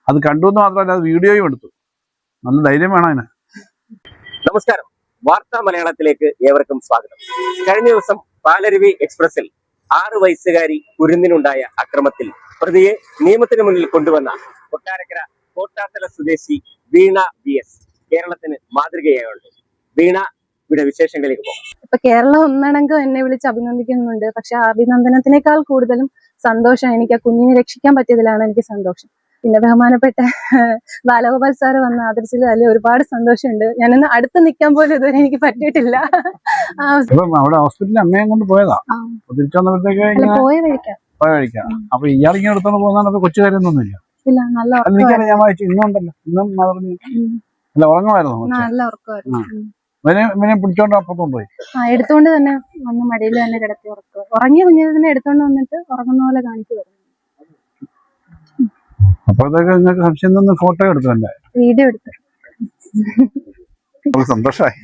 അത് കണ്ടു എന്ന് മാത്രമല്ല അത് വീഡിയോയും എടുത്തു. നല്ല ധൈര്യം വേണം അതിന്. നമസ്കാരം, വാർത്താ മലയാളത്തിലേക്ക് ഏവർക്കും സ്വാഗതം. കഴിഞ്ഞ ദിവസം പാലരുവി എക്സ്പ്രസിൽ 6 വയസ്സുകാരി കുരുന്നിനുണ്ടായ അക്രമത്തിൽ പ്രതിയെ നിയമത്തിന് മുന്നിൽ കൊണ്ടുവന്ന കൊട്ടാരക്കര കോട്ടാത്തല സ്വദേശി വീണ VS കേരളത്തിന് മാതൃകയായുണ്ട്. വീണ ഇവിടെ വിശേഷങ്ങളിലേക്ക് പോകാം. ഇപ്പൊ കേരളം ഒന്നടങ്കം എന്നെ വിളിച്ച് അഭിനന്ദിക്കുന്നുണ്ട്. പക്ഷെ ആ അഭിനന്ദനത്തിനേക്കാൾ കൂടുതലും സന്തോഷം എനിക്ക് ആ കുഞ്ഞിനെ രക്ഷിക്കാൻ പറ്റിയതിലാണ് എനിക്ക് സന്തോഷം. പിന്നെ ബഹുമാനപ്പെട്ട ബാലഗോപാൽ സാറ് വന്ന് ആദരിച്ചതിൽ അതിൽ ഒരുപാട് സന്തോഷമുണ്ട്. ഞാനൊന്ന് അടുത്ത് നിൽക്കാൻ പോലും ഇതുവരെ എനിക്ക് പറ്റിയിട്ടില്ല. അവിടെ ഹോസ്പിറ്റലിൽ അമ്മയെ കൊണ്ട് പോയതാ. തിരിച്ചു വന്നപ്പോഴത്തേക്ക് പോയ കഴിക്കാം. അപ്പൊ ഇയാളിങ്ങനെ എടുത്തോണ്ട് പോകുന്ന കൊച്ചു കാര്യമൊന്നുമില്ല. ഇല്ല, നല്ല ഞാൻ വായിച്ചു. ഇന്നുണ്ടല്ലോ, ഇന്നും അല്ല ഉറങ്ങുമായിരുന്നു. നല്ല ഉറക്കമായിരുന്നു. ഇവനെ പിടിച്ചോണ്ട് അപ്പുറത്തോണ്ട് പോയി. എടുത്തോണ്ട് തന്നെ വന്ന് മടിയിൽ തന്നെ കിടത്തി ഉറക്കുക. ഉറങ്ങിയ കുഞ്ഞിനെ തന്നെ എടുത്തോണ്ട് വന്നിട്ട് ഉറങ്ങുന്ന പോലെ കാണിക്കുമായിരുന്നു. അപ്പോഴത്തേക്ക് നിങ്ങൾക്ക് സംശയം നിന്ന് ഫോട്ടോ എടുത്തു, എന്റെ വീഡിയോ എടുത്തു. സന്തോഷമായി.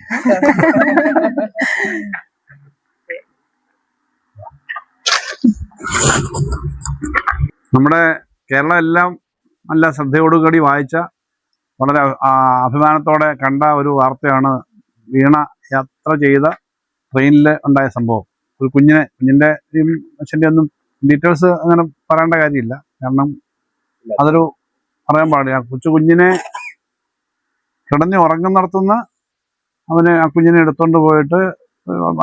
നമ്മുടെ കേരളം എല്ലാം നല്ല ശ്രദ്ധയോടുകൂടി വായിച്ച, വളരെ അഭിമാനത്തോടെ കണ്ട ഒരു വാർത്തയാണ് വീണ യാത്ര ചെയ്ത ട്രെയിനിൽ ഉണ്ടായ സംഭവം. ഒരു കുഞ്ഞിന്റെ അച്ഛൻ്റെ ഒന്നും ഡീറ്റെയിൽസ് അങ്ങനെ പറയേണ്ട കാര്യമില്ല. കാരണം അതൊരു പറയാൻ പാടില്ല. കുഞ്ഞിനെ കിടന്ന് ഉറങ്ങുന്നിടത്തുനിന്ന് അവന് ആ കുഞ്ഞിനെ എടുത്തുകൊണ്ട് പോയിട്ട്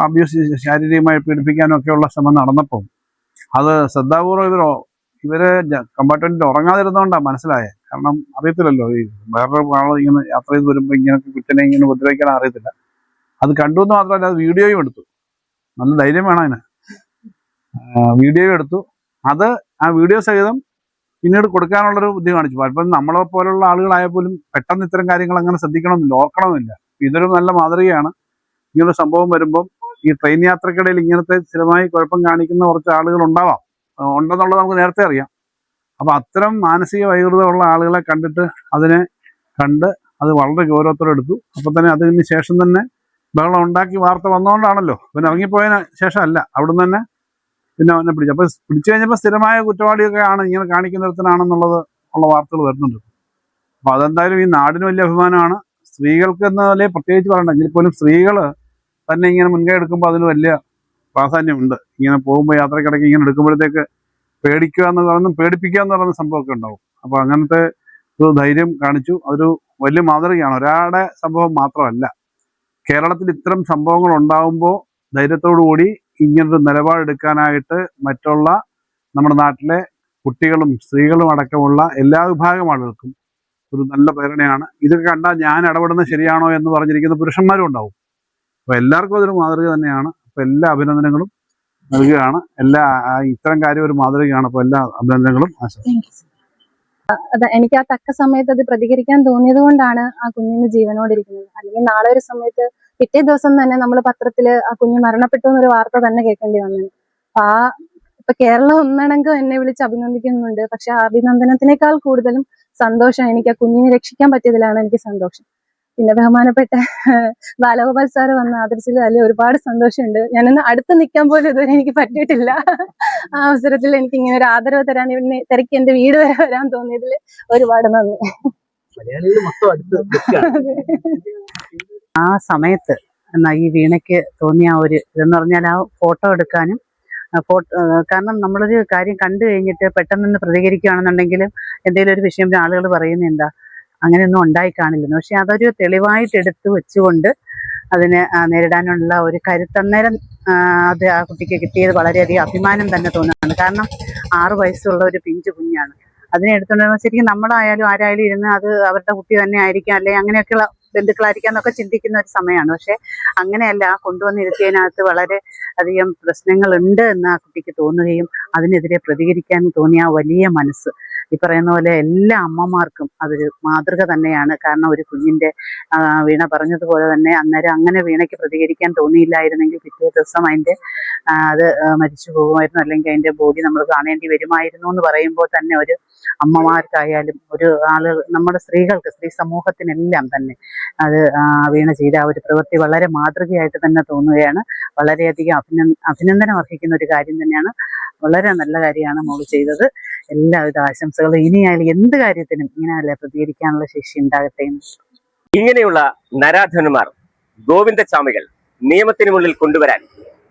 അബ്യൂസ്, ശാരീരികമായി പീഡിപ്പിക്കാനും ഒക്കെയുള്ള ശ്രമം നടന്നപ്പോൾ അത് ശ്രദ്ധാപൂർവ്വം ഇവര് കമ്പാർട്ട്മെന്റിൽ ഉറങ്ങാതിരുന്നോണ്ടാണ് മനസ്സിലായത്. കാരണം അറിയത്തില്ലല്ലോ, ഈ വേറൊരു ആൾ ഇങ്ങനെ യാത്ര ചെയ്ത് വരുമ്പോൾ ഇങ്ങനൊക്കെ കുറ്റനെ ഇങ്ങനെ ഉപദ്രവിക്കാൻ അറിയത്തില്ല. അത് കണ്ടു എന്ന് മാത്രമല്ല അത് വീഡിയോയും എടുത്തു. നല്ല ധൈര്യം വേണം അതിന്. വീഡിയോയും എടുത്തു. അത് ആ വീഡിയോ സഹിതം പിന്നീട് കൊടുക്കാനുള്ളൊരു ബുദ്ധി കാണിച്ചു. അപ്പം നമ്മളെ പോലുള്ള ആളുകളായാൽ പോലും പെട്ടെന്ന് ഇത്തരം കാര്യങ്ങൾ അങ്ങനെ ശ്രദ്ധിക്കണമെന്നില്ല, ഓർക്കണമെന്നില്ല. ഇതൊരു നല്ല മാതൃകയാണ്. ഇങ്ങനൊരു സംഭവം വരുമ്പം ഈ ട്രെയിൻ യാത്രക്കിടയിൽ ഇങ്ങനത്തെ സ്ഥിരമായി കുഴപ്പം കാണിക്കുന്ന കുറച്ച് ആളുകൾ ഉണ്ടെന്നുള്ളത് നമുക്ക് നേരത്തെ അറിയാം. അപ്പൊ അത്തരം മാനസിക വൈകൃതമുള്ള ആളുകളെ കണ്ടിട്ട് അതിനെ കണ്ട് അത് വളരെ ഗൗരവത്തോടെ എടുത്തു. അപ്പൊ തന്നെ അതിന് ശേഷം തന്നെ ബഹളം ഉണ്ടാക്കി വാർത്ത വന്നുകൊണ്ടാണല്ലോ. പിന്നെ ഇറങ്ങിപ്പോയതിന് ശേഷം അല്ല, അവിടുന്ന് തന്നെ പിന്നെ അവനെ പിടിച്ചു. അപ്പൊ പിടിച്ചു കഴിഞ്ഞപ്പോൾ സ്ഥിരമായ കുറ്റവാളിയൊക്കെ ആണ് ഇങ്ങനെ കാണിക്കുന്നിടത്തിനാണെന്നുള്ളത് ഉള്ള വാർത്തകൾ വരുന്നുണ്ട്. അപ്പൊ അതെന്തായാലും ഈ നാടിന് വലിയ അഭിമാനമാണ്. സ്ത്രീകൾക്ക് എന്നതിലെ പ്രത്യേകിച്ച് പറയണ്ട, എങ്കിൽ പോലും സ്ത്രീകൾ തന്നെ ഇങ്ങനെ മുൻകൈ എടുക്കുമ്പോൾ അതിന് വലിയ പ്രാധാന്യമുണ്ട്. ഇങ്ങനെ പോകുമ്പോൾ യാത്രക്കിടയ്ക്ക് ഇങ്ങനെ എടുക്കുമ്പോഴത്തേക്ക് പേടിക്കുക എന്ന് പറയുന്നത്, പേടിപ്പിക്കുക എന്ന് പറയുന്ന സംഭവമൊക്കെ ഉണ്ടാവും. അപ്പൊ അങ്ങനത്തെ ഒരു ധൈര്യം കാണിച്ചു. അതൊരു വലിയ മാതൃകയാണ്. ഒരാളുടെ സംഭവം മാത്രമല്ല, കേരളത്തിൽ ഇത്തരം സംഭവങ്ങൾ ഉണ്ടാകുമ്പോൾ ധൈര്യത്തോടു കൂടി ഇങ്ങനൊരു നിലപാടെടുക്കാനായിട്ട് മറ്റുള്ള നമ്മുടെ നാട്ടിലെ കുട്ടികളും സ്ത്രീകളും അടക്കമുള്ള എല്ലാ വിഭാഗം ആളുകൾക്കും ഒരു നല്ല പ്രേരണയാണ്. ഇതൊക്കെ കണ്ടാൽ ഞാൻ ഇടപെടുന്നത് ശരിയാണോ എന്ന് പറഞ്ഞിരിക്കുന്ന പുരുഷന്മാരും ഉണ്ടാവും. അപ്പൊ എല്ലാവർക്കും അതൊരു മാതൃക തന്നെയാണ്. അപ്പൊ എല്ലാ അഭിനന്ദനങ്ങളും നൽകുകയാണ്. ഇത്തരം കാര്യം ഒരു മാതൃകയാണ്. അപ്പൊ എല്ലാ അഭിനന്ദനങ്ങളും അതെ, എനിക്ക് ആ തക്ക സമയത്ത് അത് പ്രതികരിക്കാൻ തോന്നിയത് കൊണ്ടാണ് ആ കുഞ്ഞിന് ജീവനോടിരിക്കുന്നത്. അല്ലെങ്കിൽ നാളെ ഒരു സമയത്ത് പിറ്റേ ദിവസം തന്നെ നമ്മൾ പത്രത്തില് ആ കുഞ്ഞ് മരണപ്പെട്ടു എന്നൊരു വാർത്ത തന്നെ കേൾക്കേണ്ടി വന്നത്. ഇപ്പൊ കേരളം ഒന്നടങ്കം എന്നെ വിളിച്ച് അഭിനന്ദിക്കുന്നുണ്ട്. പക്ഷെ ആ അഭിനന്ദനത്തിനേക്കാൾ കൂടുതലും സന്തോഷം എനിക്ക് ആ കുഞ്ഞിനെ രക്ഷിക്കാൻ പറ്റിയതിലാണ് എനിക്ക് സന്തോഷം. പിന്നെ ബഹുമാനപ്പെട്ട ബാലഗോപാൽ സാറ് വന്ന് ആദരിച്ചതിൽ അതിൽ ഒരുപാട് സന്തോഷമുണ്ട്. ഞാനൊന്ന് അടുത്ത് നിൽക്കാൻ പോലും ഇതുവരെ എനിക്ക് പറ്റിയിട്ടില്ല. ആ അവസരത്തിൽ എനിക്ക് ഇങ്ങനെ ഒരു ആദരവ് തരാൻ, ഇവനെ തിരക്കി എന്റെ വീട് വരെ വരാൻ തോന്നിയതിൽ ഒരുപാട് നന്ദി. ആ സമയത്ത് ഈ വീണയ്ക്ക് തോന്നിയ ഒരു ഇതെന്ന് പറഞ്ഞാൽ ആ ഫോട്ടോ എടുക്കാനും കാരണം നമ്മളൊരു കാര്യം കണ്ടു കഴിഞ്ഞിട്ട് പെട്ടെന്ന് പ്രതികരിക്കുകയാണെന്നുണ്ടെങ്കിൽ എന്തെങ്കിലും ഒരു വിഷയം ആളുകൾ പറയുന്നത് എന്താ, അങ്ങനെയൊന്നും ഉണ്ടായി കാണില്ലെന്ന്. പക്ഷെ അതൊരു തെളിവായിട്ട് എടുത്തു വെച്ചുകൊണ്ട് അതിനെ നേരിടാനുള്ള ഒരു കരുത്തന്നേരം അത് ആ കുട്ടിക്ക് കിട്ടിയത് വളരെയധികം അഭിമാനം തന്നെ തോന്നുന്നുണ്ട്. കാരണം 6 വയസ്സുള്ള ഒരു പിഞ്ചു കുഞ്ഞാണ്. അതിനെ എടുത്തുകൊണ്ടിരുന്ന ശരിക്കും നമ്മളായാലും ആരായാലും ഇരുന്ന് അത് അവരുടെ കുട്ടി തന്നെ ആയിരിക്കാം, അല്ലെങ്കിൽ അങ്ങനെയൊക്കെയുള്ള ബന്ധുക്കളായിരിക്കാം എന്നൊക്കെ ചിന്തിക്കുന്ന ഒരു സമയമാണ്. പക്ഷെ അങ്ങനെയല്ല, കൊണ്ടുവന്നിരുത്തിയതിനകത്ത് വളരെ അധികം പ്രശ്നങ്ങളുണ്ട് എന്ന് ആ കുട്ടിക്ക് തോന്നുകയും അതിനെതിരെ പ്രതികരിക്കാൻ തോന്നിയ വലിയ മനസ്സ്, ഈ പറയുന്ന പോലെ എല്ലാ അമ്മമാർക്കും അതൊരു മാതൃക തന്നെയാണ്. കാരണം ഒരു കുഞ്ഞിന്റെ വീണ പറഞ്ഞതുപോലെ തന്നെ അന്നേരം അങ്ങനെ വീണയ്ക്ക് പ്രതികരിക്കാൻ തോന്നിയില്ലായിരുന്നെങ്കിൽ പിറ്റേ ദിവസം അത് മരിച്ചു പോകുമായിരുന്നു, അല്ലെങ്കിൽ അതിന്റെ ബോഡി നമ്മൾ കാണേണ്ടി വരുമായിരുന്നു എന്ന് പറയുമ്പോൾ തന്നെ ഒരു അമ്മമാർക്കായാലും ഒരു ആളുകൾ, നമ്മുടെ സ്ത്രീകൾക്ക്, സ്ത്രീ സമൂഹത്തിനെല്ലാം തന്നെ അത് വീണ ചെയ്ത ആ ഒരു പ്രവൃത്തി വളരെ മാതൃകയായിട്ട് തന്നെ തോന്നുകയാണ്. വളരെയധികം അഭിനന്ദനം അർഹിക്കുന്ന ഒരു കാര്യം തന്നെയാണ്. വളരെ നല്ല കാര്യമാണ് മോള് ചെയ്തത്. എല്ലാവിധ ആശംസകളും. ഇനിയായാലും എന്ത് കാര്യത്തിനും ഇങ്ങനെയല്ല പ്രതികരിക്കാനുള്ള ശേഷി ഉണ്ടാകട്ടെ എന്ന്. ഇങ്ങനെയുള്ള നരാധനന്മാർ, ഗോവിന്ദചാമികൾ നിയമത്തിന് മുന്നിൽ കൊണ്ടുവരാൻ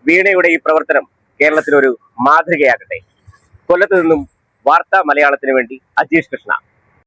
വീണയുടെ ഈ പ്രവർത്തനം കേരളത്തിനൊരു മാതൃകയാകട്ടെ. കൊല്ലത്ത് നിന്നും വാർത്താ മലയാളത്തിന് വേണ്ടി അജീഷ് കൃഷ്ണ.